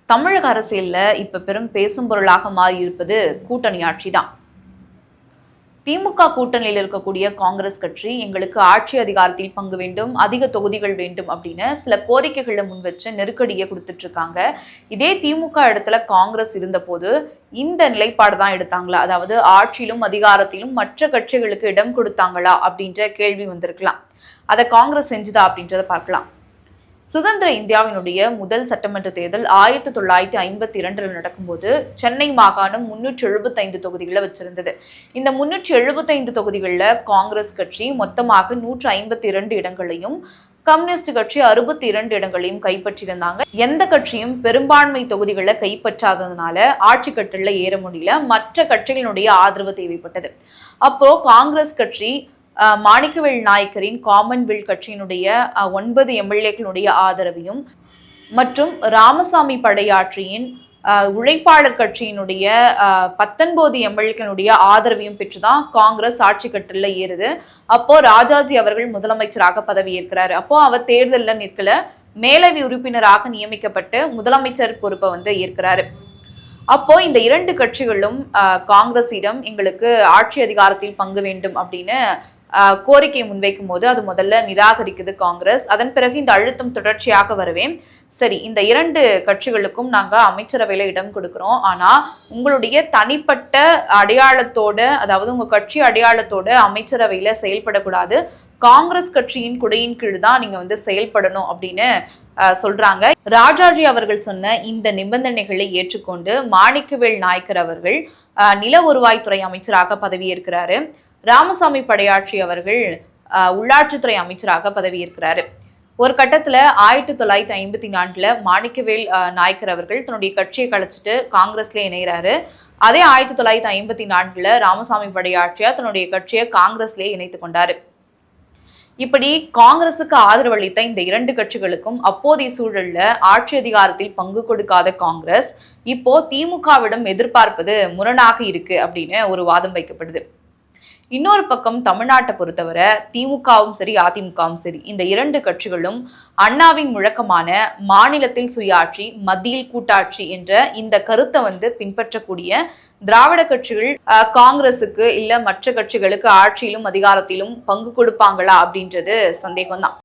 தமிழக அரசியல்ல இப்ப பெரும் பேசும் பொருளாக மாறி இருப்பது கூட்டணி ஆட்சி தான். திமுக கூட்டணியில் இருக்கக்கூடிய காங்கிரஸ் கட்சி எங்களுக்கு ஆட்சி அதிகாரத்தில் பங்கு வேண்டும், அதிக தொகுதிகள் வேண்டும் அப்படின்னு சில கோரிக்கைகளை முன் வச்சு நெருக்கடியை கொடுத்துட்டு இருக்காங்க. இதே திமுக இடத்துல காங்கிரஸ் இருந்தபோது இந்த நிலைப்பாடு தான் எடுத்தாங்களா? அதாவது ஆட்சியிலும் அதிகாரத்திலும் மற்ற கட்சிகளுக்கு இடம் கொடுத்தாங்களா அப்படின்ற கேள்வி வந்திருக்கலாம். அதை காங்கிரஸ் செஞ்சுதா அப்படின்றத பார்க்கலாம். சுதந்திர இந்தியாவினுடைய முதல் சட்டமன்ற தேர்தல் 1952 நடக்கும்போது சென்னை மாகாணம் 375 தொகுதிகளை வச்சிருந்தது. இந்த 375 தொகுதிகளில் காங்கிரஸ் கட்சி மொத்தமாக 152 இடங்களையும், கம்யூனிஸ்ட் கட்சி 62 இடங்களையும் கைப்பற்றியிருந்தாங்க. எந்த கட்சியும் பெரும்பான்மை தொகுதிகளை கைப்பற்றாததுனால ஆட்சி கட்டில ஏற முடியல. மற்ற கட்சிகளுடைய ஆதரவு தேவைப்பட்டது. அப்போ காங்கிரஸ் கட்சி மாணிக்கவேல் நாயக்கரின் காமன்வெல்த் கட்சியினுடைய 9 எம்எல்ஏக்களுடைய ஆதரவையும் மற்றும் ராமசாமி படையாற்றியின் உழைப்பாளர் கட்சியினுடைய 19 எம்எல்ஏக்களுடைய ஆதரவையும் பெற்றுதான் காங்கிரஸ் ஆட்சி கட்டில ஏறுது. அப்போ ராஜாஜி அவர்கள் முதலமைச்சராக பதவியேற்கிறாரு. அப்போ அவர் தேர்தலில் நிற்கல, மேலவை உறுப்பினராக நியமிக்கப்பட்டு முதலமைச்சர் பொறுப்பை ஏற்கிறாரு. அப்போ இந்த இரண்டு கட்சிகளும் காங்கிரஸிடம் எங்களுக்கு ஆட்சி அதிகாரத்தில் பங்கு வேண்டும் அப்படின்னு கோரிக்கை முன்வைக்கும் போது அது முதல்ல நிராகரிக்குது காங்கிரஸ். அதன் பிறகு இந்த அழுத்தம் தொடர்ச்சியாக வரவே, சரி இந்த இரண்டு கட்சிகளுக்கும் நாங்க அமைச்சரவையில இடம் கொடுக்கிறோம், ஆனா உங்களுடைய தனிப்பட்ட அடையாளத்தோட, அதாவது உங்க கட்சி அடையாளத்தோட அமைச்சரவையில செயல்படக்கூடாது, காங்கிரஸ் கட்சியின் குடையின் கீழ் தான் நீங்க செயல்படணும் அப்படின்னு சொல்றாங்க. ராஜாஜி அவர்கள் சொன்ன இந்த நிபந்தனைகளை ஏற்றுக்கொண்டு மாணிக்கவேல் நாயக்கர் அவர்கள் நில வருவாய்த்துறை அமைச்சராக பதவியேற்கிறாரு. ராமசாமி படையாட்சி அவர்கள் உள்ளாட்சித்துறை அமைச்சராக பதவியேற்கிறாரு. ஒரு கட்டத்துல 1954 மாணிக்கவேல் நாயக்கர் அவர்கள் தன்னுடைய கட்சியை கலைச்சிட்டு காங்கிரஸ்ல இணைகிறாரு. அதே 1954 ராமசாமி படையாட்சியா தன்னுடைய கட்சியை காங்கிரஸ்லேயே இணைத்து கொண்டாரு. இப்படி காங்கிரசுக்கு ஆதரவளித்த இந்த இரண்டு கட்சிகளுக்கும் அப்போதைய சூழல்ல ஆட்சி அதிகாரத்தில் பங்கு கொடுக்காத காங்கிரஸ் இப்போ திமுகவிடம் எதிர்பார்ப்பது முரணாக இருக்கு அப்படின்னு ஒரு வாதம் வைக்கப்படுது. இன்னொரு பக்கம் தமிழ்நாட்டை பொறுத்தவரை திமுகவும் சரி அதிமுகவும் சரி இந்த இரண்டு கட்சிகளும் அண்ணாவின் முழக்கமான மாநிலத்தில் சுயாட்சி மத்தியில் கூட்டாட்சி என்ற இந்த கருத்தை பின்பற்றக்கூடிய திராவிட கட்சிகள் காங்கிரசுக்கு இல்ல மற்ற கட்சிகளுக்கு ஆட்சியிலும் அதிகாரத்திலும் பங்கு கொடுப்பாங்களா அப்படின்றது சந்தேகம்தான்.